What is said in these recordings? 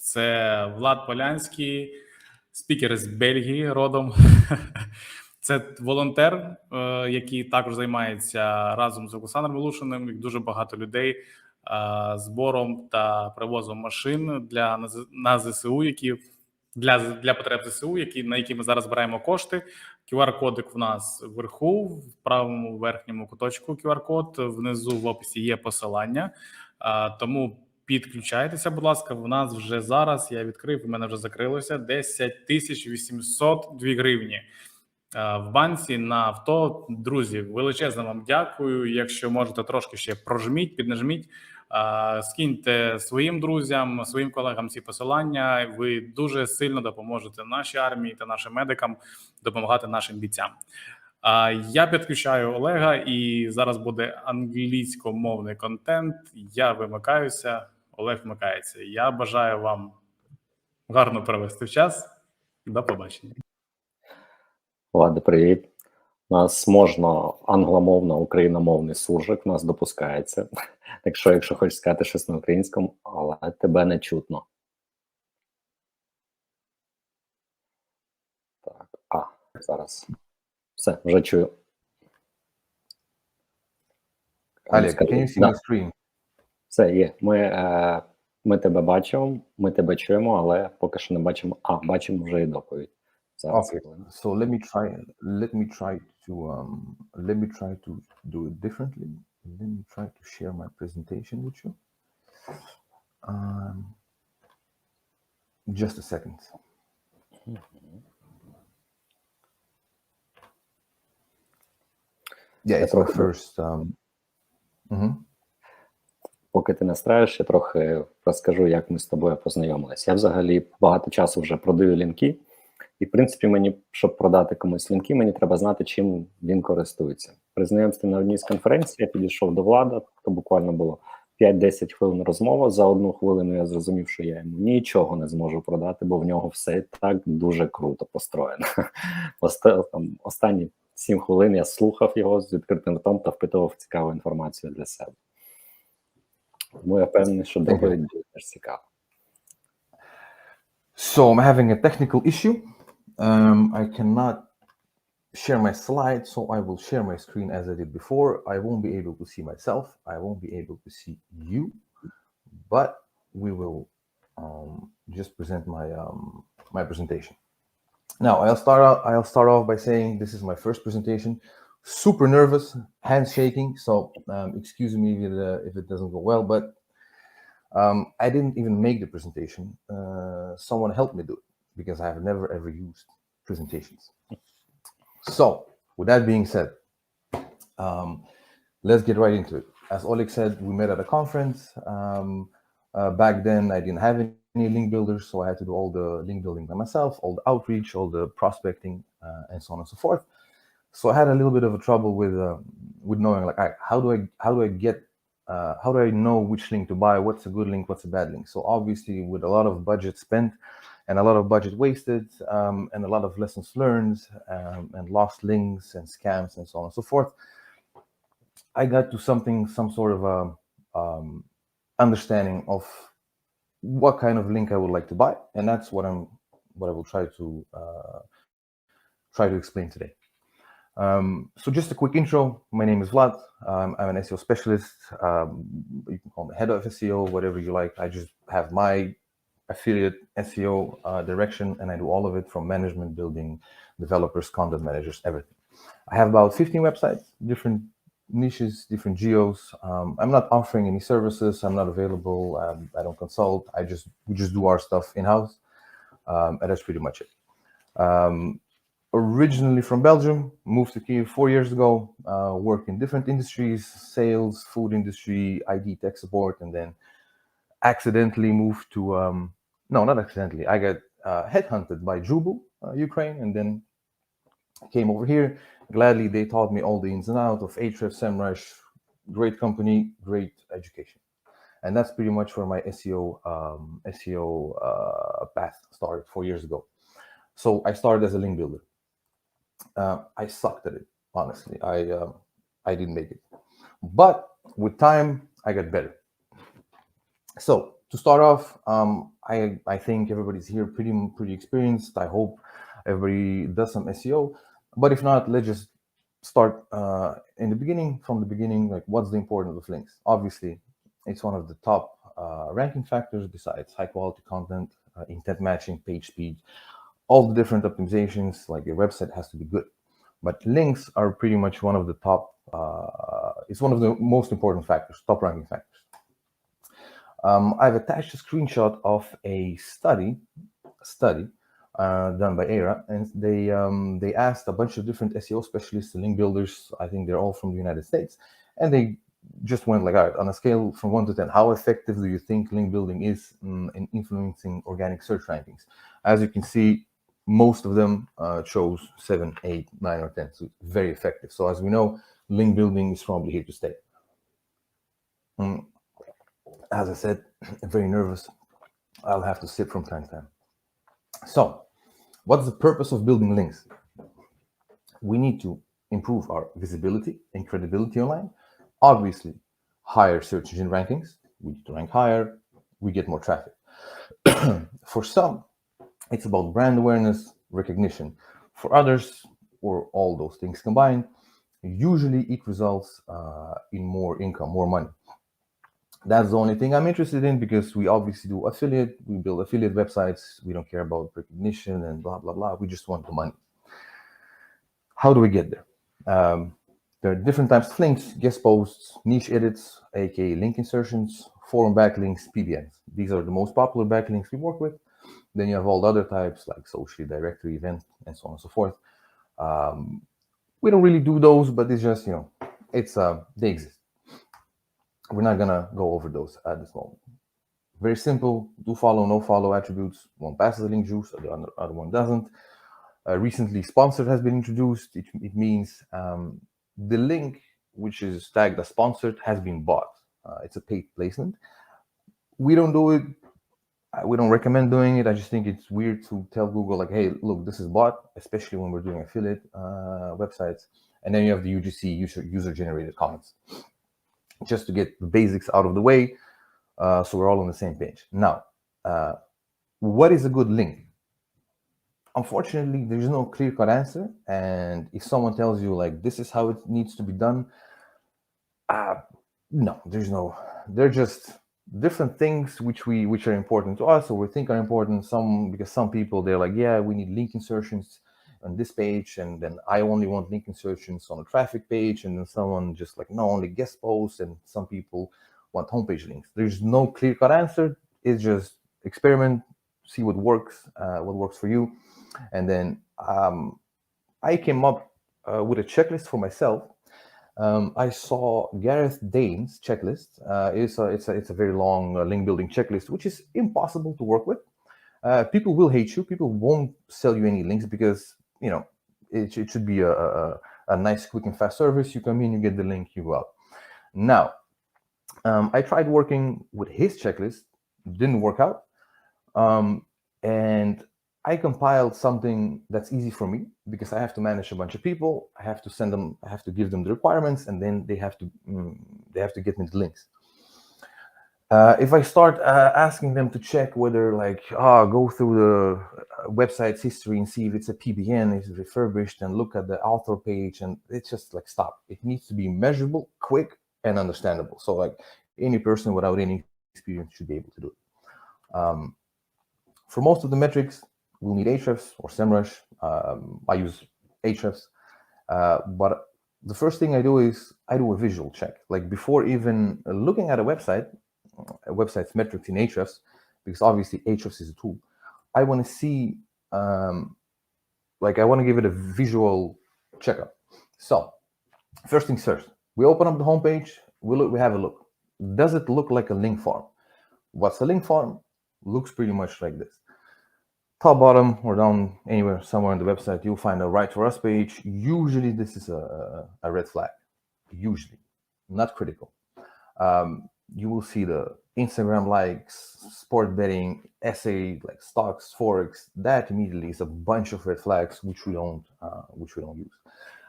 Це Влад Полянський, спікер з Бельгії родом. Це волонтер, який також займається разом з Олександром Волошиним, і дуже багато людей збором та привозом машин на ЗСУ, які для потреб ЗСУ, на які ми зараз збираємо кошти. QR-кодик в нас вверху, в правому верхньому куточку QR-код, внизу в описі є посилання, тому підключайтеся, будь ласка. В нас вже зараз, я відкрив, у мене вже закрилося 10 802 гривні в банці на авто. Друзі, величезно вам дякую. Якщо можете, трошки ще прожміть, піднажміть, скиньте своїм друзям, своїм колегам ці посилання. Ви дуже сильно допоможете нашій армії та нашим медикам допомагати нашим бійцям. Я підключаю Олега, і зараз буде англійськомовний контент. Я вимикаюся, Олег вмикається. Я бажаю вам гарно провести час. До побачення. Влад, привіт. У нас можна англомовно, україномовний суржик, у нас допускається. Так що, якщо хочеш сказати щось на українському, але тебе не чутно. Так, зараз. Все, вже чую. Олег, can you see my screen? Все, є. Ми тебе бачимо, ми тебе чуємо, але поки що не бачимо. Бачимо вже і доповідь. Okay, so let me try to do it differently. Let me try to share my presentation with you. Just a second. Yeah, it's my first. Поки ти настраюєш, я трохи розкажу, як ми з тобою познайомилися. Я взагалі багато часу вже продаю лінки. І, в принципі, мені, щоб продати комусь лінки, мені треба знати, чим він користується. При знайомстві на одній з конференцій я підійшов до Влада, то буквально було 5-10 хвилин розмова. За 1 хвилину я зрозумів, що я йому нічого не зможу продати, бо в нього все так дуже круто построєно. Останні 7 хвилин я слухав його з відкритим ртом та впитував цікаву інформацію для себе. Тому я впевнений, що доповідь буде теж цікава. So I'm having a technical issue. I cannot share my slides, so I will share my screen as I did before. I won't be able to see myself. I won't be able to see you, but we will just present my presentation. Now I'll start off by saying this is my first presentation. Super nervous, hands shaking. So excuse me if it doesn't go well, but I didn't even make the presentation. Someone helped me do it because I have never ever used presentations. So with that being said, let's get right into it. As Oleg said, we met at a conference. Back then I didn't have any link builders, so I had to do all the link building by myself, all the outreach, all the prospecting, and so on and so forth. So I had a little bit of a trouble with knowing, like, how do I know which link to buy? What's a good link? What's a bad link? So obviously, with a lot of budget spent and a lot of budget wasted, and a lot of lessons learned, and lost links and scams and so on and so forth, I got to some sort of understanding of what kind of link I would like to buy, and that's what I will try to explain today. So just a quick intro. My name is Vlad. I'm an SEO specialist. You can call me head of SEO, whatever you like. I just have my affiliate SEO direction, and I do all of it, from management, building, developers, content managers, everything. I have about 15 websites, different niches, different geos. I'm not offering any services. I'm not available. I don't consult. We just do our stuff in-house, and that's pretty much it. Originally from Belgium, moved to Kyiv 4 years ago, worked in different industries, sales, food industry, ID tech support, and then accidentally moved to, no, not accidentally, I got headhunted by Jubu, Ukraine, and then came over here. Gladly, they taught me all the ins and outs of Ahrefs, SEMrush, great company, great education. And that's pretty much where my SEO path started 4 years ago. So I started as a link builder. I sucked at it, honestly. I didn't make it. But with time, I got better. So to start off, I think everybody's here pretty experienced. I hope everybody does some SEO, but if not, let's just start from the beginning. Like, what's the importance of links? Obviously, it's one of the top ranking factors besides high quality content, intent matching, page speed, all the different optimizations. Like, your website has to be good, but links are pretty much one of the top. It's one of the most important factors, top ranking factors. I've attached a screenshot of a study done by ERA, and they asked a bunch of different SEO specialists, link builders. I think they're all from the United States, and they just went like, all right, on a scale from 1 to 10, how effective do you think link building is in influencing organic search rankings? As you can see, most of them chose 7, 8, 9, or 10. So it's very effective. So as we know, link building is probably here to stay. As I said, I'm very nervous. I'll have to sip from time to time. So, what's the purpose of building links? We need to improve our visibility and credibility online. Obviously, higher search engine rankings. We need to rank higher. We get more traffic. For some, it's about brand awareness, recognition. For others, or all those things combined, usually it results in more income, more money. That's the only thing I'm interested in, because we obviously do affiliate, we build affiliate websites. We don't care about recognition and blah, blah, blah. We just want the money. How do we get there? There are different types of links: guest posts, niche edits, aka link insertions, forum backlinks, PBNs. These are the most popular backlinks we work with. Then you have all the other types like social, directory, event, and so on and so forth. We don't really do those, but it's just, they exist. We're not gonna go over those at this moment. Very simple: do follow, no follow attributes. One passes the link juice, the other one doesn't. Recently, sponsored has been introduced. It means the link which is tagged as sponsored has been bought. It's a paid placement. We don't do it. We don't recommend doing it. I just think it's weird to tell Google like, hey, look, this is bought, especially when we're doing affiliate websites. And then you have the UGC, user-generated comments, just to get the basics out of the way, so we're all on the same page. Now, what is a good link? Unfortunately, there's no clear-cut answer, and if someone tells you like this is how it needs to be done, no, there's no. They're just different things which are important to us, or we think are important. Because some people, they're like, yeah, we need link insertions on this page, and then I only want link insertions on a traffic page, and then someone just like, no, only guest posts, and some people want homepage links. There's no clear-cut answer. It's just experiment, see what works for you. And then I came up with a checklist for myself. I saw Gareth Dane's checklist. It's a very long link building checklist, which is impossible to work with. People will hate you. People won't sell you any links because it should be a nice, quick, and fast service. You come in, you get the link, you go out. Now, I tried working with his checklist, didn't work out, and I compiled something that's easy for me because I have to manage a bunch of people. I have to give them the requirements, and then they have to get me the links. If I start asking them to check whether go through the website's history and see if it's a PBN, if it's refurbished, and look at the author page, and it's just like, stop. It needs to be measurable, quick, and understandable. So like any person without any experience should be able to do it. For most of the metrics, we'll need Ahrefs or SEMrush. I use Ahrefs, but the first thing I do is I do a visual check. Like before even looking at a website's metrics in Ahrefs, because obviously Ahrefs is a tool, I want to see, I want to give it a visual checkup. So first things first, we open up the homepage, we have a look. Does it look like a link farm? What's a link farm? Looks pretty much like this. Top, bottom, or down anywhere, somewhere on the website, you'll find a Right for Us page. Usually this is a red flag. Usually, not critical. You will see the Instagram likes, sport betting, essay, like stocks, forex. That immediately is a bunch of red flags which we don't use.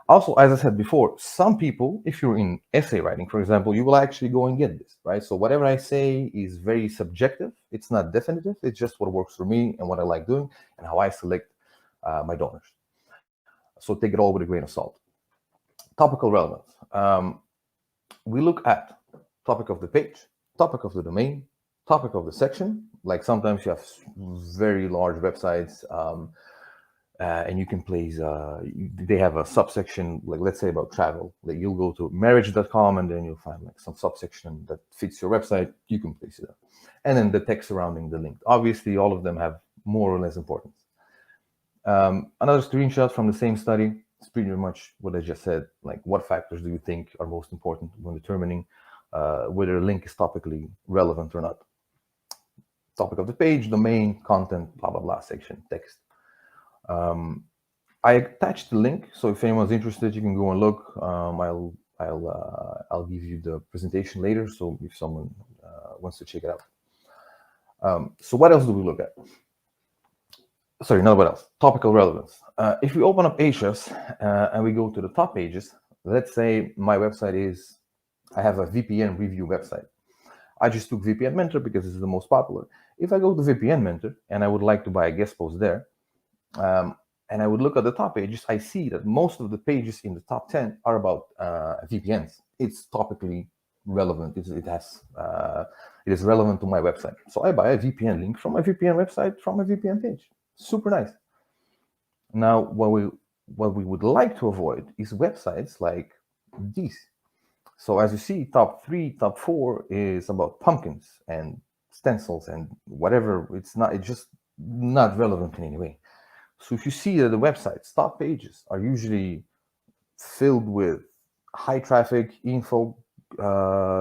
Also, as I said before, some people, if you're in essay writing, for example, you will actually go and get this, right? So whatever I say is very subjective. It's not definitive. It's just what works for me and what I like doing and how I select my donors. So take it all with a grain of salt. Topical relevance. We look at topic of the page, topic of the domain, topic of the section. Like sometimes you have very large websites, and you can place, they have a subsection, like let's say about travel. Like you'll go to marriage.com and then you'll find like some subsection that fits your website. You can place it up. And then the text surrounding the link. Obviously, all of them have more or less importance. Another screenshot from the same study. It's pretty much what I just said. Like, what factors do you think are most important when determining whether a link is topically relevant or not? Topic of the page, domain, content, blah, blah, blah, section, text. I attached the link, so if anyone's interested, you can go and look. I'll give you the presentation later, so if someone wants to check it out. So what else do we look at? Sorry, not what else. Topical relevance. If we open up Ahrefs and we go to the top pages, let's say my website is, I have a VPN review website. I just took VPN Mentor because it's the most popular. If I go to VPN Mentor and I would like to buy a guest post there, and I would look at the top pages, I see that most of the pages in the top 10 are about VPNs. It's topically relevant. It is relevant to my website. So I buy a VPN link from my VPN website from a VPN page. Super nice. Now, what we would like to avoid is websites like these. So as you see, top 3, top 4 is about pumpkins and stencils and whatever. It's just not relevant in any way. So if you see that the website's top pages are usually filled with high traffic info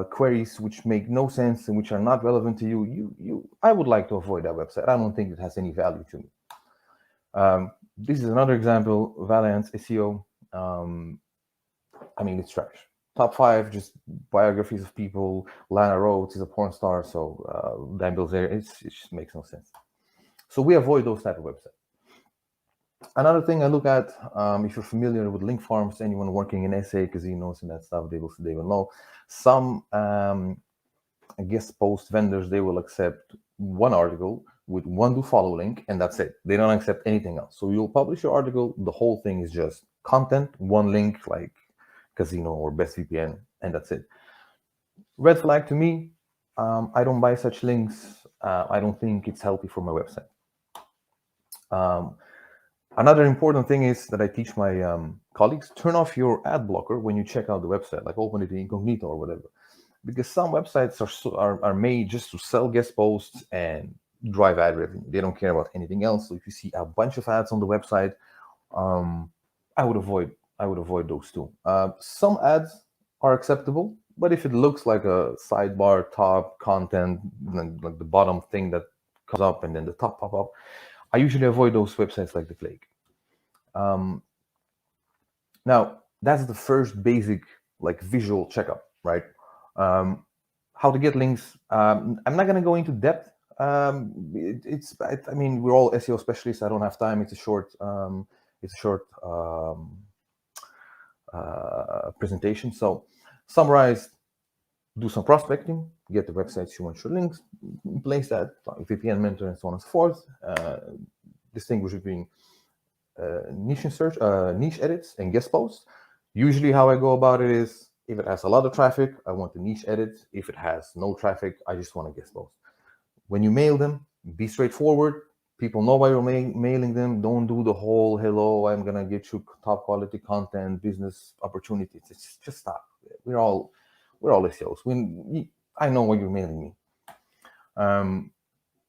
queries which make no sense and which are not relevant to you, I would like to avoid that website. I don't think it has any value to me. This is another example, Valence SEO. I mean, it's trash. Top 5, just biographies of people. Lana Rhoades is a porn star, so Dan Bilzerian, it just makes no sense. So we avoid those type of websites. Another thing I look at, if you're familiar with link farms, anyone working in SA, casinos and that stuff, they will know. Some guest post vendors, they will accept one article with one do follow link, and that's it. They don't accept anything else. So you'll publish your article, the whole thing is just content, one link like casino or best VPN, and that's it. Red flag to me, I don't buy such links. I don't think it's healthy for my website. Another important thing is that I teach my colleagues, turn off your ad blocker when you check out the website, like open it in incognito or whatever. Because some websites are made just to sell guest posts and drive ad revenue. They don't care about anything else. So if you see a bunch of ads on the website, I would avoid those too. Some ads are acceptable, but if it looks like a sidebar, top content, like the bottom thing that comes up and then the top pop up, I usually avoid those websites like the plague. Now, that's the first basic like visual checkup, right? How to get links. I'm not going to go into depth. I mean, we're all SEO specialists. I don't have time. It's a short presentation. So summarize, do some prospecting, get the websites you want your links, place that, VPN Mentor and so on and so forth. Distinguish between niche edits and guest posts. Usually how I go about it is, if it has a lot of traffic, I want the niche edit. If it has no traffic, I just want a guest post. When you mail them, be straightforward. People know why you're mailing them. Don't do the whole, hello, I'm gonna get you top quality content, business opportunities. It's just stop. We're all SEOs. I know why you're mailing me.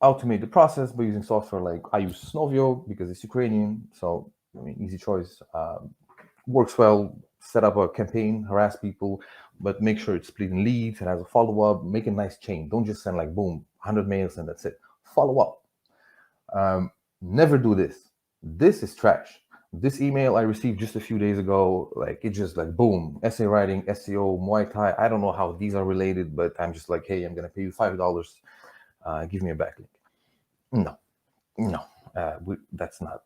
Automate the process by using software like I use Snovio because it's Ukrainian, so I mean, easy choice. Works well. Set up a campaign, harass people, but make sure it's split in leads. It has a follow-up. Make a nice chain. Don't just send like boom, 100 mails and that's it. Follow up. Never do this. This is trash. This email I received just a few days ago, like it just like boom, essay writing, SEO, Muay Thai. I don't know how these are related, but I'm just like, hey, I'm gonna pay you $5. Give me a backlink. No, that's not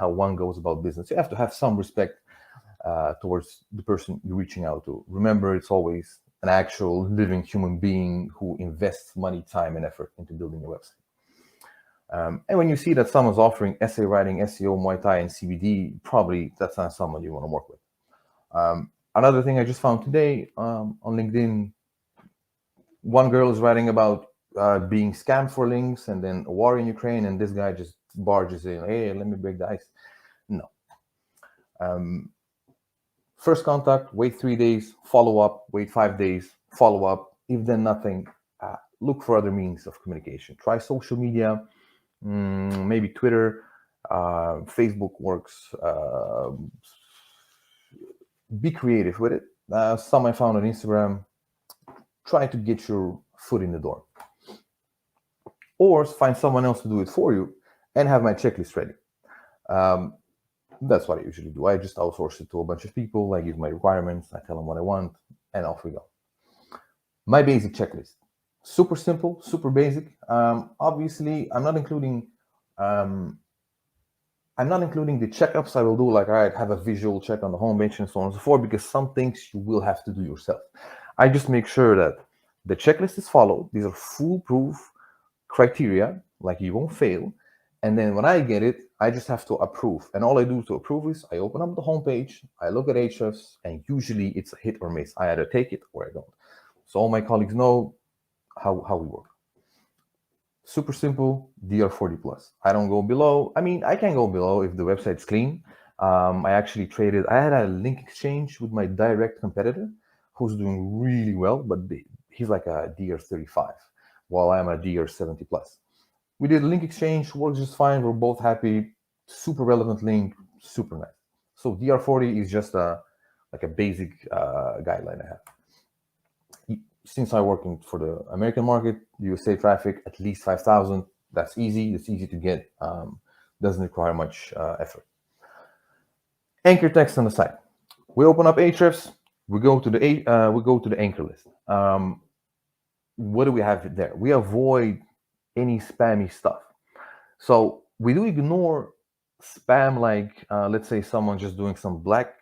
how one goes about business. You have to have some respect towards the person you're reaching out to. Remember, it's always an actual living human being who invests money, time, and effort into building your website. And when you see that someone's offering essay writing, SEO, Muay Thai, and CBD, probably that's not someone you want to work with. Another thing I just found today on LinkedIn, one girl is writing about being scammed for links and then a war in Ukraine, and this guy just barges in, hey, let me break the ice. No. First contact, wait 3 days, follow up, wait 5 days, follow up. If then nothing, look for other means of communication. Try social media, maybe Twitter, Facebook works. Be creative with it. Some I found on Instagram. Try to get your foot in the door. Or find someone else to do it for you and have my checklist ready. That's what I usually do. I just outsource it to a bunch of people. I give my requirements. I tell them what I want, and off we go. My basic checklist. Super simple, super basic. Obviously, I'm not including the checkups I will do, like, all right, have a visual check on the homepage and so on and so forth, because some things you will have to do yourself. I just make sure that the checklist is followed. These are foolproof criteria, like you won't fail. And then when I get it, I just have to approve. And all I do to approve is I open up the homepage, I look at Ahrefs, and usually it's a hit or miss. I either take it or I don't. So all my colleagues know how we work. Super simple, DR40 plus. I don't go below. I mean, I can go below if the website's clean. I actually I had a link exchange with my direct competitor who's doing really well, but he's like a DR35, while I'm a DR70 plus. We did a link exchange, works just fine. We're both happy. Super relevant link, super nice. So DR40 is just like a basic guideline I have. Since I'm working for the American market, USA traffic, at least 5,000. That's easy. It's easy to get. Doesn't require much effort. Anchor text on the site. We open up Ahrefs. We go to the anchor list. What do we have there? We avoid any spammy stuff. So we do ignore spam, like let's say someone just doing some black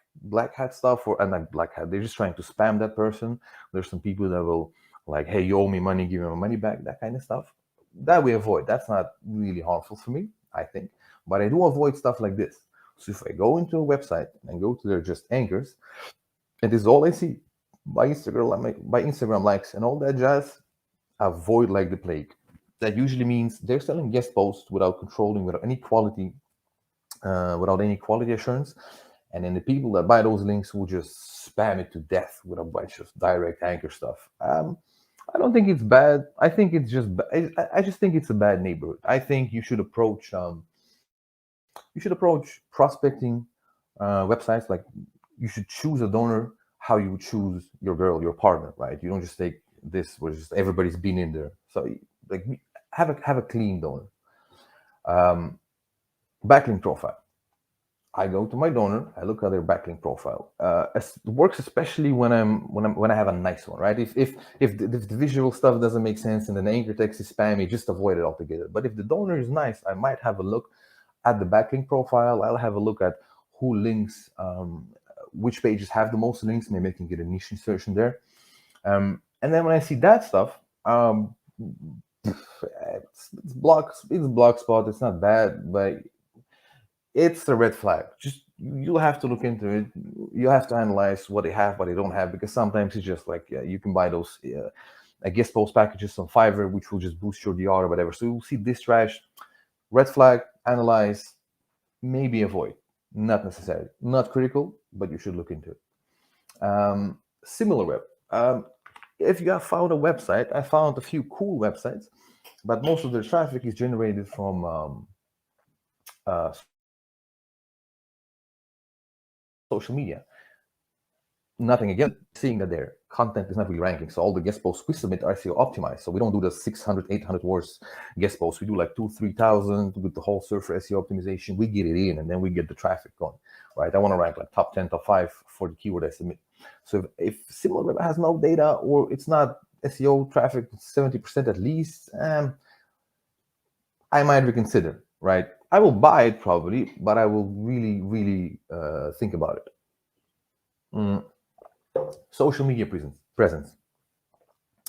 hat stuff, or not black hat, they're just trying to spam that person. There's some people that will like, hey, you owe me money, give me my money back, that kind of stuff. That we avoid. That's not really harmful for me, I think. But I do avoid stuff like this. So if I go into a website and go to their just anchors, and this is all I see, by Instagram likes and all that jazz, avoid like the plague. That usually means they're selling guest posts without controlling, without any quality assurance. And then the people that buy those links will just spam it to death with a bunch of direct anchor stuff. I don't think it's bad. I think it's just, I just think it's a bad neighborhood. I think you should approach prospecting websites, like you should choose a donor how you would choose your girl, your partner, right? You don't just take this where just everybody's been in there. So like have a clean donor. Backlink profile. I go to my donor, I look at their backlink profile. It works especially when I have a nice one, right? If the visual stuff doesn't make sense and the anchor text is spammy, just avoid it altogether. But if the donor is nice, I might have a look at the backlink profile. I'll have a look at who links, which pages have the most links. Maybe I can get a niche insertion there. And then when I see that stuff, it's Blogspot. It's not bad, but it's a red flag. Just you'll have to look into it. You have to analyze what they have, what they don't have, because sometimes it's just like you can buy those guest post packages on Fiverr, which will just boost your DR or whatever. So you'll see this trash. Red flag. Analyze. Maybe avoid. Not necessary. Not critical, but you should look into it. Similar web. If you have found a website, I found a few cool websites, but most of their traffic is generated from social media. Nothing again, seeing that their content is not really ranking. So all the guest posts we submit are SEO optimized. So we don't do the 600, 800 words guest posts. We do like 2,000, 3,000 with the whole surfer SEO optimization. We get it in and then we get the traffic going, right? I want to rank like top 10, top 5 for the keyword I submit. So if similar web has no data or it's not SEO traffic 70% at least, I might reconsider, right? I will buy it probably, but I will really, really think about it. Social media presence.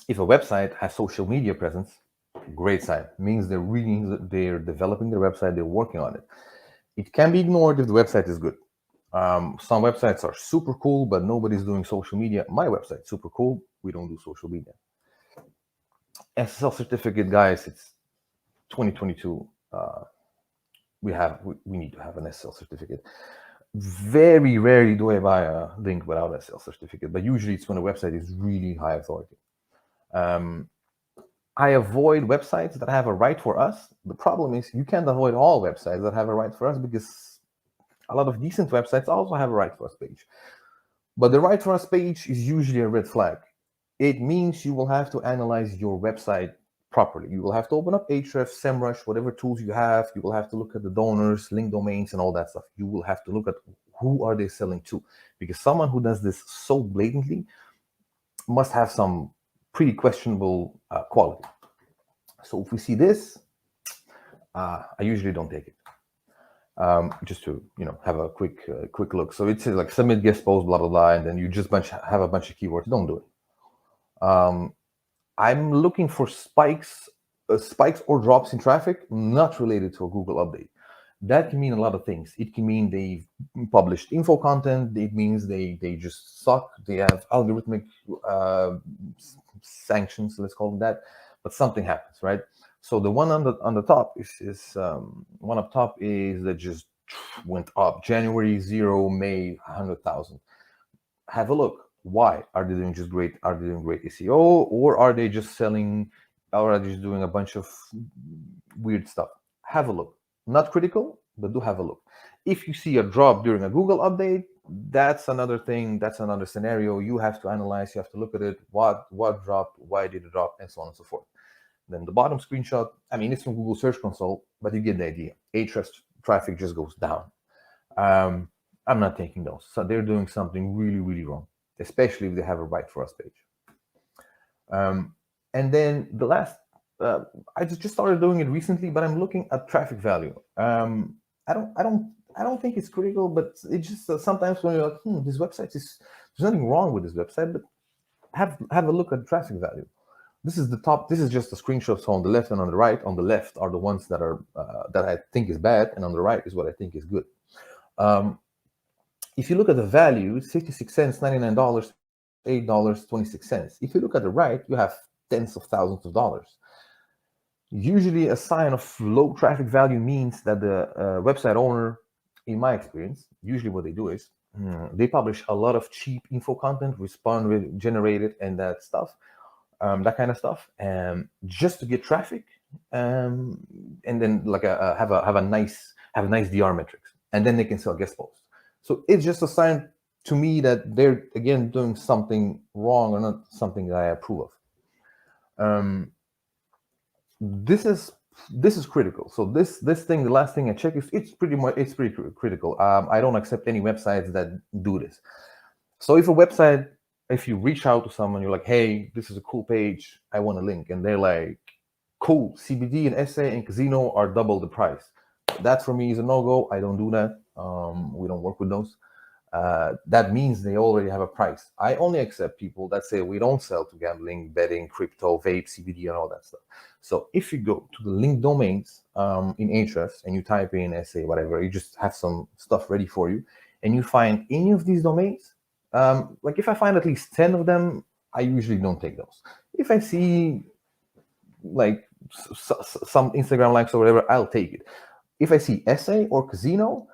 If a website has social media presence, great sign. Means they're developing their website, they're working on it. It can be ignored if the website is good. Some websites are super cool, but nobody's doing social media. My website's super cool. We don't do social media. SSL certificate, guys, it's 2022. We need to have an SSL certificate. Very rarely do I buy a link without a SSL certificate, but usually it's when a website is really high authority. I avoid websites that have a right for us. The problem is you can't avoid all websites that have a right for us, because a lot of decent websites also have a right for us page. But the right for us page is usually a red flag. It means you will have to analyze your website properly. You will have to open up Ahrefs, SEMrush, whatever tools you have. You will have to look at the donors, link domains, and all that stuff. You will have to look at who are they selling to, because someone who does this so blatantly must have some pretty questionable quality. So if we see this, I usually don't take it. Just to have a quick look. So it says like submit guest post, blah blah blah, and then you just have a bunch of keywords. Don't do it. I'm looking for spikes or drops in traffic not related to a Google update. That can mean a lot of things. It can mean they've published info content. It means they just suck. They have algorithmic sanctions, let's call them that. But something happens, right? So the one on the top is one up top is that just went up. January 0, May 100,000. Have a look. Why are they doing just great? Are they doing great SEO, or are they just selling, or are they just doing a bunch of weird stuff? Have a look. Not critical, but do have a look. If you see a drop during a Google update, that's another thing. That's another scenario. You have to analyze. You have to look at it. What dropped? Why did it drop? And so on and so forth. Then the bottom screenshot, I mean, it's from Google Search Console, but you get the idea. Ahrefs traffic just goes down. I'm not taking those. So they're doing something really, really wrong, especially if they have a right for us page. And then the last, I just started doing it recently, but I'm looking at traffic value. I don't think it's critical, but it's just sometimes when you're like, this website there's nothing wrong with this website, but have a look at traffic value. This is the top. This is just a screenshot. So on the left and on the right. On the left are the ones that are that I think is bad, and on the right is what I think is good. If you look at the value, 66 cents, $99, $8, 26 cents. If you look at the right, you have tens of thousands of dollars. Usually, a sign of low traffic value means that the website owner, in my experience, usually what they do is they publish a lot of cheap info content, respond generated, and that stuff. That kind of stuff, just to get traffic, and then like have a nice DR metrics, and then they can sell guest posts. So it's just a sign to me that they're again doing something wrong or not something that I approve of. This is critical. So this thing, the last thing I check is it's pretty critical. I don't accept any websites that do this. So if you reach out to someone, you're like, hey, this is a cool page, I want a link. And they're like, cool, CBD and SA and casino are double the price. That for me is a no-go. I don't do that. We don't work with those. That means they already have a price. I only accept people that say we don't sell to gambling, betting, crypto, vape, CBD, and all that stuff. So if you go to the link domains in Ahrefs and you type in SA, whatever, you just have some stuff ready for you, and you find any of these domains, like if I find at least 10 of them, I usually don't take those. If I see like some Instagram likes or whatever, I'll take it. If I see SA or casino,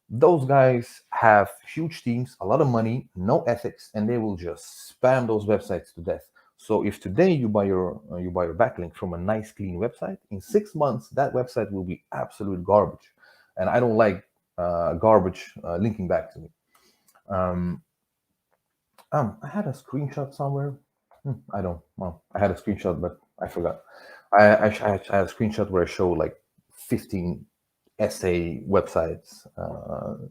those guys have huge teams, a lot of money, no ethics, and they will just spam those websites to death. So if today you buy your backlink from a nice, clean website, in 6 months that website will be absolute garbage, and I don't like garbage linking back to me. I had a screenshot somewhere. I had a screenshot, but I forgot. I had a screenshot where I show like 15 SA websites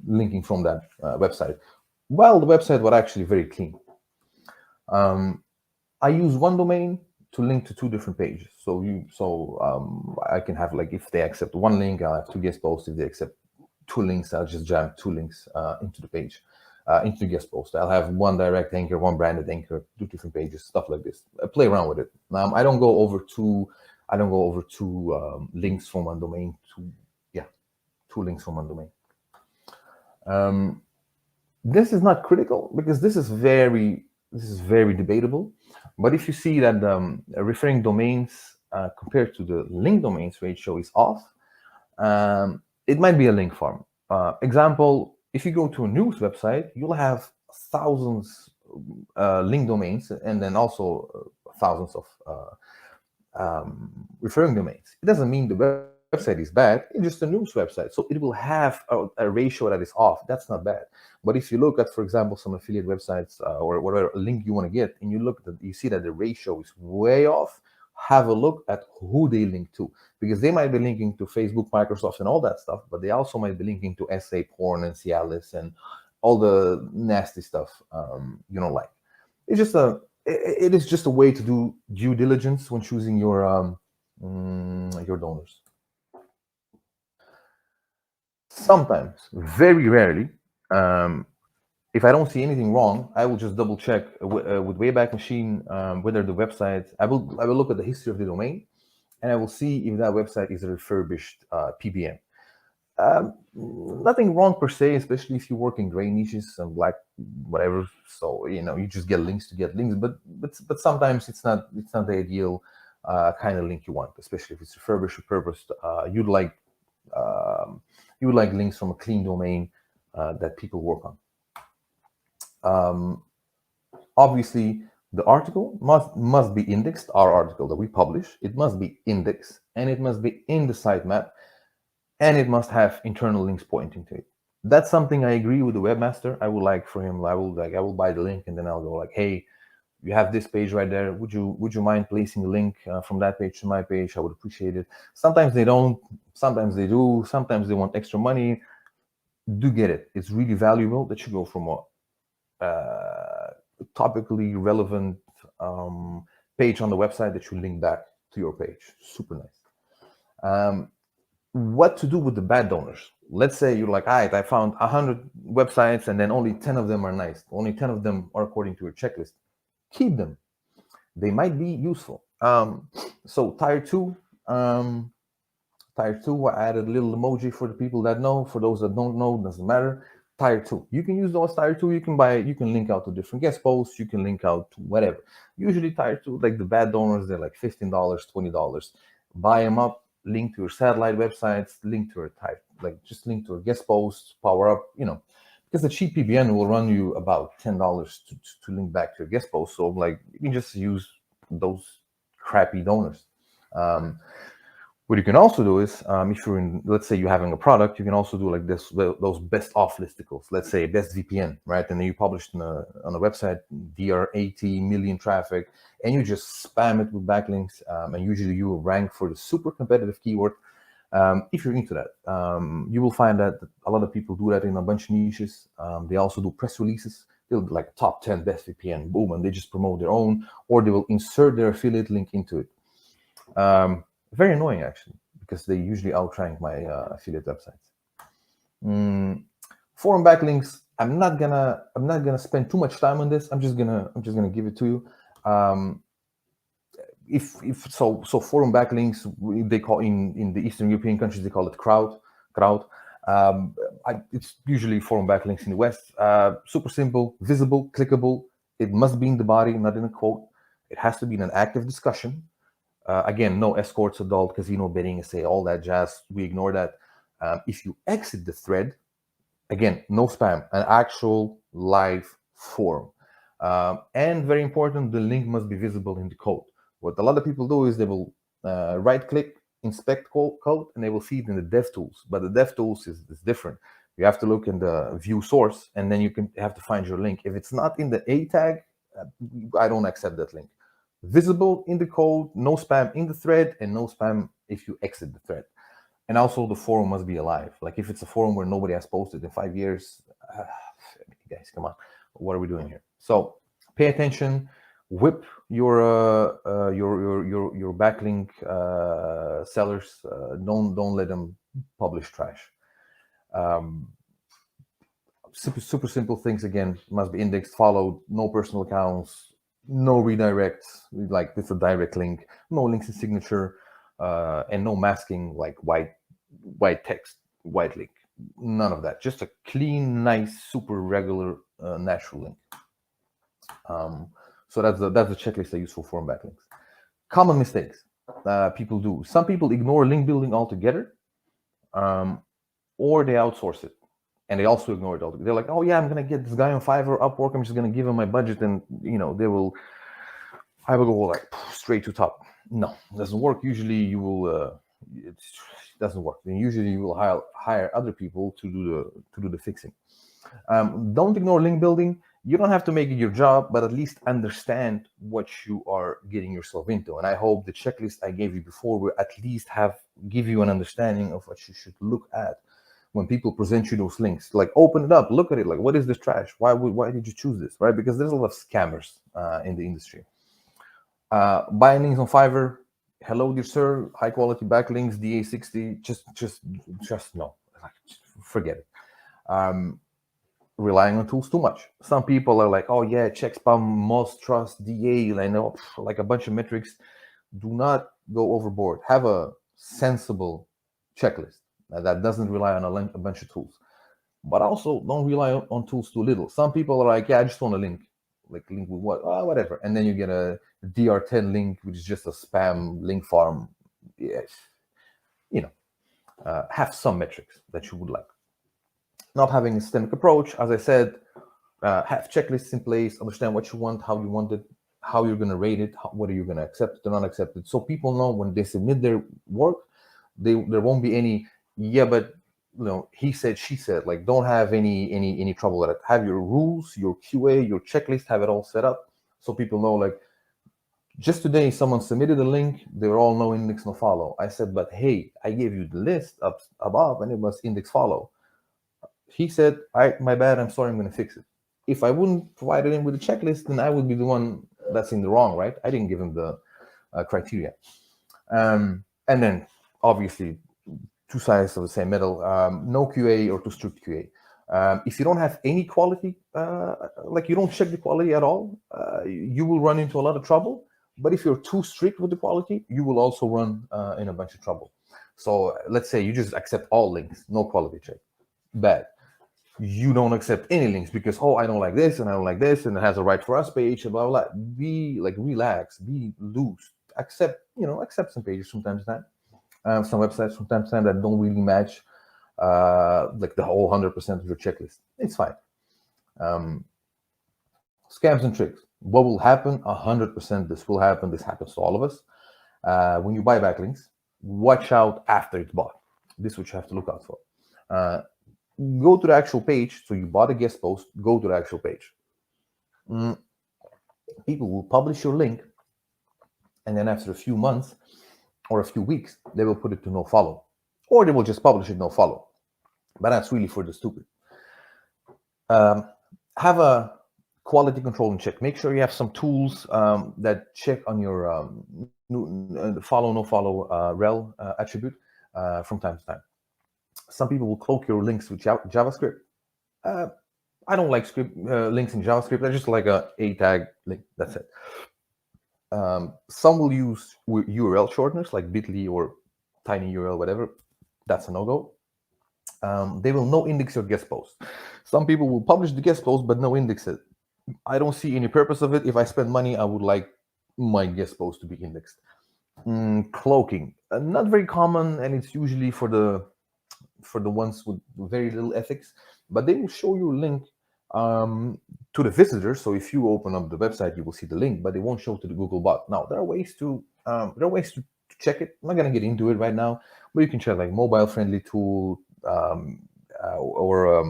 linking from that website. Well, the website was actually very clean. I use one domain to link to 2 different pages. So I can have, like, if they accept one link, I'll have 2 guest posts. If they accept 2 links, I'll just jam 2 links into the page. into guest post. I'll have one direct anchor, one branded anchor, 2 different pages, stuff like this. I play around with it. I don't go over two links from one domain to 2 links from one domain. This is not critical because this is very debatable. But if you see that referring domains compared to the link domains ratio is off, it might be a link farm. Example, if you go to a news website, you'll have thousands link domains and then also thousands of referring domains. It doesn't mean the website is bad, it's just a news website. So it will have a ratio that is off. That's not bad. But if you look at, for example, some affiliate websites or whatever link you want to get, and you look at you see that the ratio is way off, have a look at who they link to, because they might be linking to Facebook, Microsoft, and all that stuff, but they also might be linking to SA Porn and Cialis and all the nasty stuff you don't like. It is just a way to do due diligence when choosing your donors. Sometimes, very rarely, if I don't see anything wrong, I will just double check with Wayback Machine whether the website. I will look at the history of the domain, and I will see if that website is a refurbished PBN. Nothing wrong per se, especially if you work in gray niches and black whatever. So you just get links to get links, but sometimes it's not the ideal kind of link you want, especially if it's refurbished, repurposed. You'd like links from a clean domain that people work on. Obviously, the article must be indexed. Our article that we publish, it must be indexed, and it must be in the sitemap, and it must have internal links pointing to it. That's something I agree with the webmaster. I would like for him. I will buy the link, and then I'll go like, hey, you have this page right there. Would you mind placing a link from that page to my page? I would appreciate it. Sometimes they don't. Sometimes they do. Sometimes they want extra money. Do get it. It's really valuable that you go from a topically relevant page on the website that you link back to your page. Super nice. What to do with the bad donors? Let's say you're like, all right, I found 100 websites and then only 10 of them are nice. Only 10 of them are according to your checklist. Keep them. They might be useful. So tier 2, I added a little emoji for the people that know. For those that don't know, doesn't matter. Tier 2. You can use those tier 2. You can link out to different guest posts. You can link out to whatever. Usually tier 2, like the bad donors, they're like $15, $20. Buy them up. Link to your satellite websites. Link to your type. Like just link to a guest post. Power up. Because the cheap PBN will run you about $10 to link back to your guest post. So like you can just use those crappy donors. What you can also do is, if you're in, let's say you're having a product, you can also do like this, those best off listicles. Let's say best VPN, right? And then you published on a website, DR 80 million traffic, and you just spam it with backlinks. And usually you will rank for the super competitive keyword. If you're into that, you will find that a lot of people do that in a bunch of niches. They also do press releases. They'll do like top 10 best VPN, boom, and they just promote their own, or they will insert their affiliate link into it. Very annoying actually, because they usually outrank my affiliate websites. Forum backlinks. I'm not gonna spend too much time on this. I'm just gonna give it to you. If forum backlinks, they call in the Eastern European countries, they call it crowd. It's usually forum backlinks in the West. Super simple, visible, clickable. It must be in the body, not in a quote. It has to be in an active discussion. Again, no escorts, adult, casino, betting, say all that jazz. We ignore that. If you exit the thread, again, no spam, an actual live forum. And very important, the link must be visible in the code. What a lot of people do is they will right-click, inspect code, and they will see it in the DevTools. But the DevTools is different. You have to look in the view source, and then you have to find your link. If it's not in the A tag, I don't accept that link. Visible in the code, no spam in the thread, and no spam if you exit the thread. And also the forum must be alive. Like if it's a forum where nobody has posted in 5 years, guys, come on, what are we doing here? So pay attention, whip your backlink sellers. Don't let them publish trash. super simple things. Again, must be indexed, followed, no personal accounts, no redirects, like it's a direct link, no links in signature, and no masking like white text, white link. None of that. Just a clean, nice, super regular, natural link. So that's the checklist I use for form backlinks. Common mistakes people do. Some people ignore link building altogether, or they outsource it, and they also ignore it altogether. They're like, oh yeah, I'm gonna get this guy on Fiverr, Upwork. I'm just gonna give him my budget, and I will go like straight to top. No, it doesn't work. Usually, you will. It doesn't work. Then usually, you will hire other people to do the fixing. Don't ignore link building. You don't have to make it your job, but at least understand what you are getting yourself into. And I hope the checklist I gave you before will at least give you an understanding of what you should look at when people present you those links. Like, open it up, look at it. Like, what is this trash? Why did you choose this? Right? Because there's a lot of scammers in the industry. Buying links on Fiverr. Hello, dear sir. High quality backlinks, DA60. Just no. Like, forget it. Relying on tools too much. Some people are like, oh yeah, check spam, must trust, DA, I know, like a bunch of metrics. Do not go overboard. Have a sensible checklist that doesn't rely on a bunch of tools. But also don't rely on tools too little. Some people are like, yeah, I just want a link. Like, link with what? Whatever. And then you get a DR10 link, which is just a spam link farm. Yes. Have some metrics that you would like. Not having a systemic approach, as I said, have checklists in place, understand what you want, how you want it, how you're going to rate it, whether you're going to accept it or not accept it. So people know when they submit their work, there won't be any, yeah, but he said, she said. Like, don't have any trouble with it. Have your rules, your QA, your checklist, have it all set up so people know, like, just today someone submitted a link, they were all no index, no follow. I said, but hey, I gave you the list up above and it was index follow. He said, my bad, I'm sorry, I'm going to fix it. If I wouldn't provide him with a checklist, then I would be the one that's in the wrong, right? I didn't give him the criteria. And then, obviously, two sides of the same medal, no QA or too strict QA. If you don't have any quality, like you don't check the quality at all, you will run into a lot of trouble. But if you're too strict with the quality, you will also run in a bunch of trouble. So let's say you just accept all links, no quality check. Bad. You don't accept any links because, I don't like this and I don't like this, and it has a right for us page, blah, blah, blah. Be like, relax, be loose, accept some pages from time to time, some websites from time to time that don't really match like the whole 100% of your checklist. It's fine. Scams and tricks. What will happen? 100% this will happen. This happens to all of us. When you buy backlinks, watch out after it's bought. This is what you have to look out for. Go to the actual page. So you bought a guest post, go to the actual page. People will publish your link, and then after a few months or a few weeks, they will put it to no follow, or they will just publish it no follow. But that's really for the stupid. Have a quality control and check. Make sure you have some tools that check on your follow, no follow rel attribute from time to time. Some people will cloak your links with JavaScript. I don't like links in JavaScript. They're just like a tag link. That's it. Some will use URL shorteners like bit.ly or tinyurl, whatever. That's a no-go. They will no index your guest post. Some people will publish the guest post but no index it. I don't see any purpose of it. If I spend money, I would like my guest post to be indexed. Cloaking, not very common, and it's usually for the ones with very little ethics, but they will show you a link to the visitor. So if you open up the website, you will see the link, but they won't show to the Google bot. Now there are ways to check it. I'm not gonna get into it right now, but you can check like mobile friendly tool or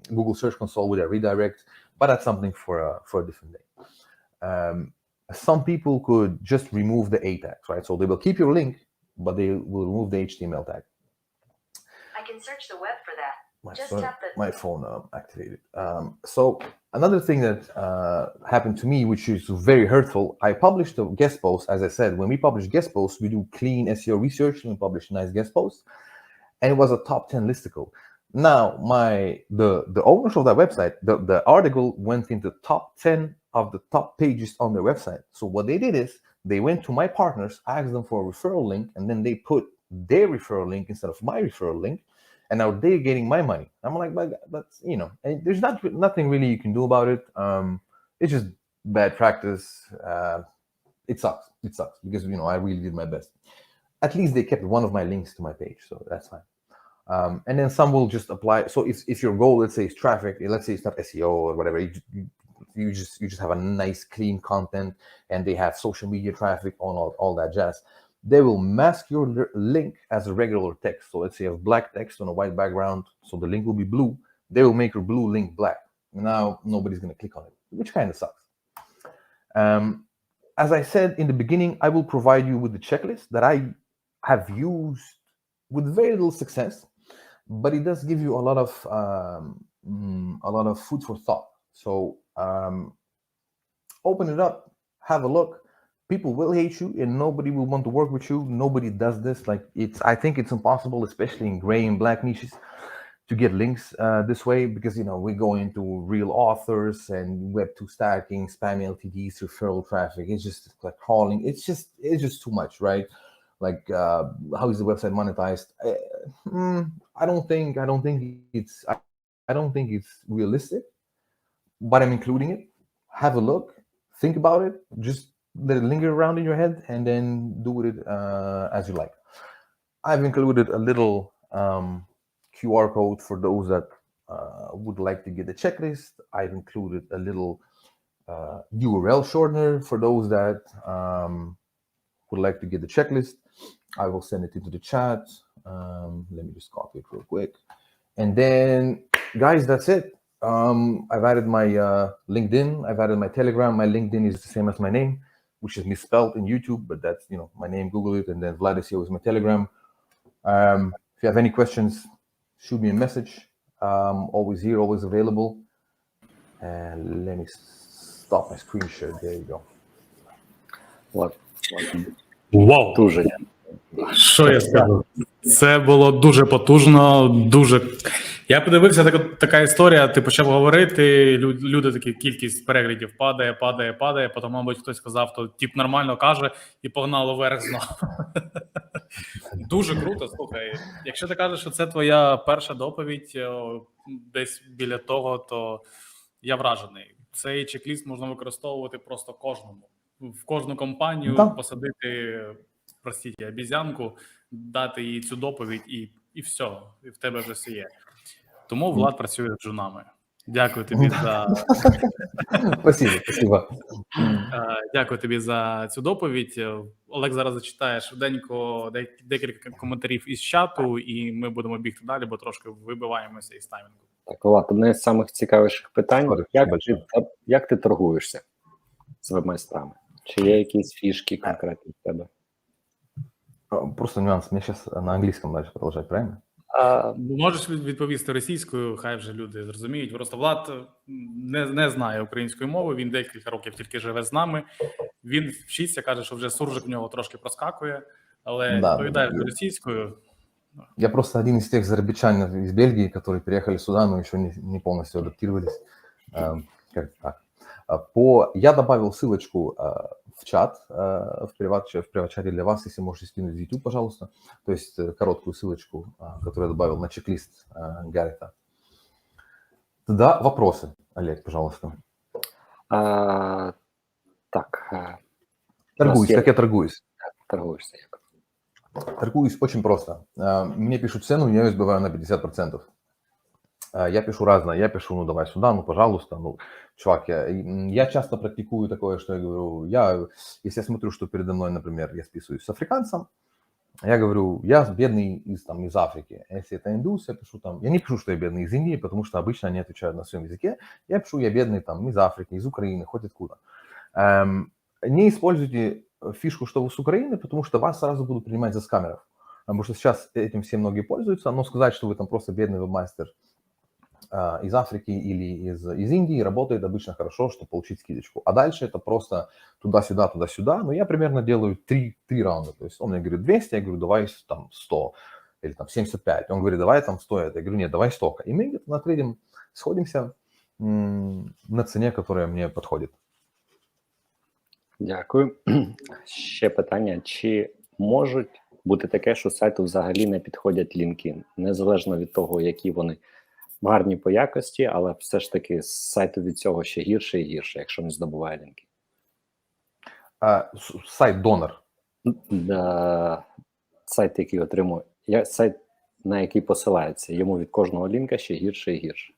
Google Search Console with a redirect. But that's something for a different day. Some people could just remove the A tags, right? So they will keep your link, but they will remove the HTML tag. I can search the web for that. My phone activated. So another thing that happened to me, which is very hurtful, I published a guest post. As I said, when we publish guest posts, we do clean SEO research and we publish nice guest posts. And it was a top 10 listicle. Now, the owners of that website, the article went in the top 10 of the top pages on their website. So what they did is they went to my partners, asked them for a referral link, and then they put their referral link instead of my referral link, and now they're getting my money. I'm like, but you know, there's nothing really you can do about it. It's just bad practice. It sucks. It sucks because, you know, I really did my best. At least they kept one of my links to my page, so that's fine. And then some will just apply. So if your goal, let's say, is traffic, let's say it's not SEO or whatever, you just have a nice clean content and they have social media traffic on all that jazz, they will mask your link as a regular text. So let's say you have black text on a white background, so the link will be blue. They will make your blue link black. Now nobody's going to click on it, which kind of sucks. As I said in the beginning, I will provide you with the checklist that I have used with very little success, but it does give you a lot of food for thought. So open it up, have a look. People will hate you and nobody will want to work with you. Nobody does this. Like, I think it's impossible, especially in gray and black niches, to get links this way, because, you know, we go into real authors and Web2 stacking, spam LTDs, referral traffic. It's just like crawling. It's just too much, right? Like, how is the website monetized? I don't think it's realistic, but I'm including it. Have a look, think about it, just let it linger around in your head, and then do it as you like. I've included a little QR code for those that would like to get the checklist. I've included a little URL shortener for those that would like to get the checklist. I will send it into the chat. Let me just copy it real quick. And then, guys, that's it. I've added my LinkedIn. I've added my Telegram. My LinkedIn is the same as my name, which is misspelled in YouTube, but that's, you know, my name. Google it. And then Vlad is my Telegram. If you have any questions, shoot me a message. Always here, always available. And let me stop my screen share. There you go. Вау! Дуже. Що я скажу? Це було дуже потужно, дуже. Я подивився, така історія, ти почав говорити, люди такі, кількість переглядів падає, потім, мабуть, хтось сказав, то тип нормально каже, і погнало вверх знову. Дуже круто, слухай. Якщо ти кажеш, що це твоя перша доповідь десь біля того, то я вражений. Цей чек-ліст можна використовувати просто кожному. В кожну компанію посадити, простіть, обізянку, дати їй цю доповідь і все, і в тебе вже все є. Тому Влад працює з джунами. Дякую тобі за... Спасибо. Дякую тобі за цю доповідь. Олег зараз зачитає швиденько декілька коментарів із чату, і ми будемо бігти далі, бо трошки вибиваємося із таймінгу. Так, Влад, одне з самих цікавіших питань. Як ти торгуєшся з веб-майстрами? Чи є якісь фішки конкретні в тебе? Просто нюанс. Мне сейчас на английском дальше продолжать, правильно? Можеш відповісти російською, хай вже люди зрозуміють. Просто Влад не знає української мови, він декілька років тільки живе з нами. Він вчиться, каже, що вже суржик в нього трошки проскакує, але відповідає російською. Я просто один из тех зарабичан из Бельгии, которые переехали сюда, но еще не полностью адаптировались. Как так? Я добавил ссылочку в чат, в приват-чате для вас, если можете скинуть в YouTube, пожалуйста. То есть короткую ссылочку, которую я добавил на чек-лист Гаррита. Тогда вопросы, Олег, пожалуйста. Так. Торгуюсь, как я торгуюсь? Торгуешься. Торгуюсь очень просто. Мне пишут цену, я ее сбиваю на 50%. Я пишу разное, я пишу, ну давай сюда, ну пожалуйста, ну чувак, я часто практикую такое, что я говорю, если я смотрю, что передо мной, например, я списываюсь с африканцем, я говорю, я бедный из Африки. Если это индус, я пишу там, я не пишу, что я бедный из Индии, потому что обычно они отвечают на своем языке, я пишу, я бедный там из Африки, из Украины, хоть откуда. Не используйте фишку, что вы с Украины, потому что вас сразу будут принимать за скамеров, потому что сейчас этим все многие пользуются, но сказать, что вы там просто бедный веб-мастер из Африки или из Индии работает обычно хорошо, чтобы получить скидочку. А дальше это просто туда-сюда. Но я примерно делаю 3 раунда. То есть он мне говорит 200, я говорю, давай там 100. или там 75. Он говорит, давай там 100. Я говорю, нет, давай столько. И мы где-то на трейдинг сходимся на цене, которая мне подходит. Дякую. Ще питання. Чи можуть бути таке, що сайту взагалі не підходять лінки, незалежно від того, які вони гарні по якості, але все ж таки сайту від цього ще гірше і гірше, якщо не здобуває лінки? Сайт-донор. Сайт, який отримує, сайт, на який посилається, йому від кожного лінка ще гірше і гірше.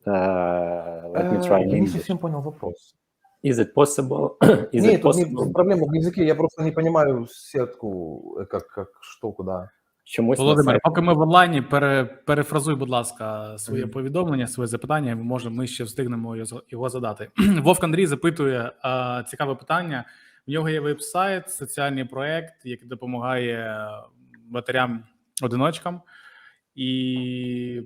Let me try in Я не English. совсем понял вопрос. Is it possible? Нет, тут не проблема в языке, я просто не понимаю сетку, как что, куда. Чомусь Володимир, поки ми в онлайні, перефразуй, будь ласка, своє повідомлення, своє запитання. Ми ще встигнемо його задати. Вовк Андрій запитує цікаве питання. В нього є веб-сайт, соціальний проект, який допомагає матерям-одиночкам. І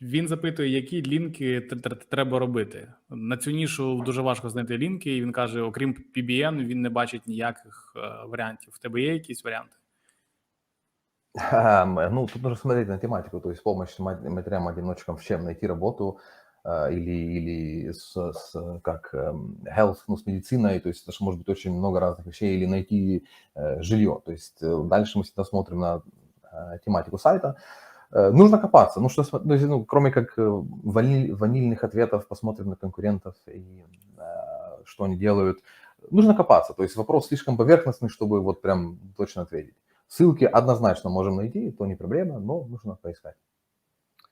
він запитує, які лінки треба робити. На цю нішу дуже важко знайти лінки, і він каже, окрім PBN, він не бачить ніяких варіантів. В тебе є якісь варіанти? Ну, тут нужно смотреть на тематику, то есть помощь матерям-одиночкам, в чем найти работу, или как health, ну, с медициной, то есть это же может быть очень много разных вещей, или найти жилье. То есть дальше мы всегда смотрим на тематику сайта. Нужно копаться, кроме как ванильных ответов, посмотрим на конкурентов и что они делают. Нужно копаться, то есть вопрос слишком поверхностный, чтобы вот прям точно ответить. Ссылки однозначно можемо знайти, то не проблема, але нужно поискати.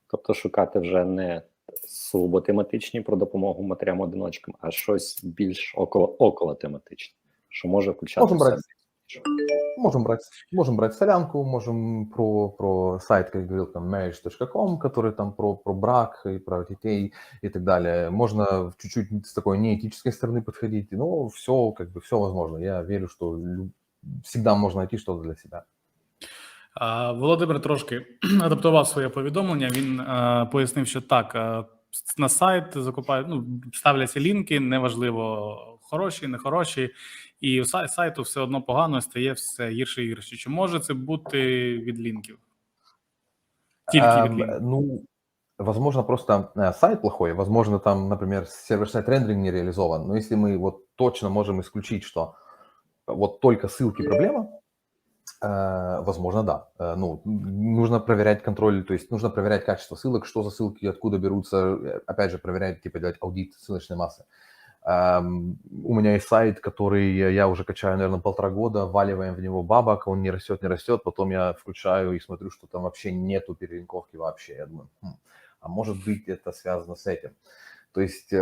Тобто шукати вже не сугубо тематичні про допомогу матерям-одиночкам, а щось більш около тематичне, що може включати Можем брать солянку, можем про сайт, как говорил, там, marriage.com, который там про брак и про детей и так далее. Можно чуть-чуть с такой неэтической стороны подходить, но все, как бы, все возможно. Я верю, что всегда можна знайти щось для себе. Володимир трошки адаптував своє повідомлення. Він пояснив, що так, на сайт закупають, ставляться лінки, неважливо, хороші, не хороші, і у сайту все одно погано, стає все гірше і гірше. Чи може це бути від лінків? Тільки від лінків? Ну, возможно, просто сайт плохой, возможно, там, например, сервер-сайт рендеринг не реализован, но если мы вот точно можем исключить, что вот только ссылки проблема, возможно, да. Ну, нужно проверять контроль, то есть нужно проверять качество ссылок, что за ссылки, откуда берутся, опять же, проверять, типа делать аудит ссылочной массы. У меня есть сайт, который я уже качаю, наверное, 1,5 года, вваливаем в него бабок, он не растет, потом я включаю и смотрю, что там вообще нету перелинковки вообще. Я думаю, а может быть это связано с этим. То есть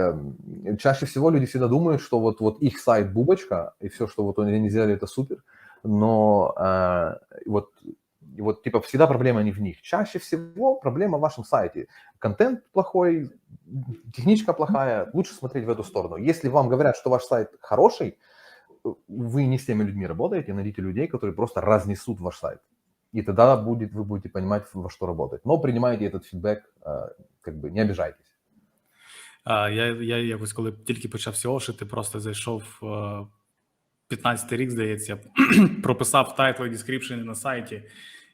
чаще всего люди всегда думают, что вот их сайт бубочка, и все, что вот они сделали, это супер, но вот типа всегда проблема не в них. Чаще всего проблема в вашем сайте. Контент плохой, техничка плохая, лучше смотреть в эту сторону. Если вам говорят, что ваш сайт хороший, вы не с теми людьми работаете, найдите людей, которые просто разнесут ваш сайт. И тогда вы будете понимать, во что работать. Но принимайте этот фидбэк, как бы не обижайтесь. Я якось, коли тільки почав SEO-шити, просто зайшов 15-й рік, здається, прописав тайтл і description на сайті,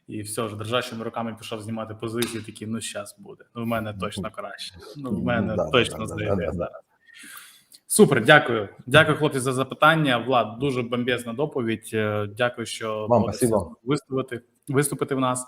і все ж, дрожащими руками пішов знімати позиції, такі, зараз буде. В мене точно краще. В мене точно зайде зараз. Супер, дякую. Дякую, хлопці, за запитання. Влад, дуже бомбезна доповідь. Дякую, що вам спасибо виступити в нас.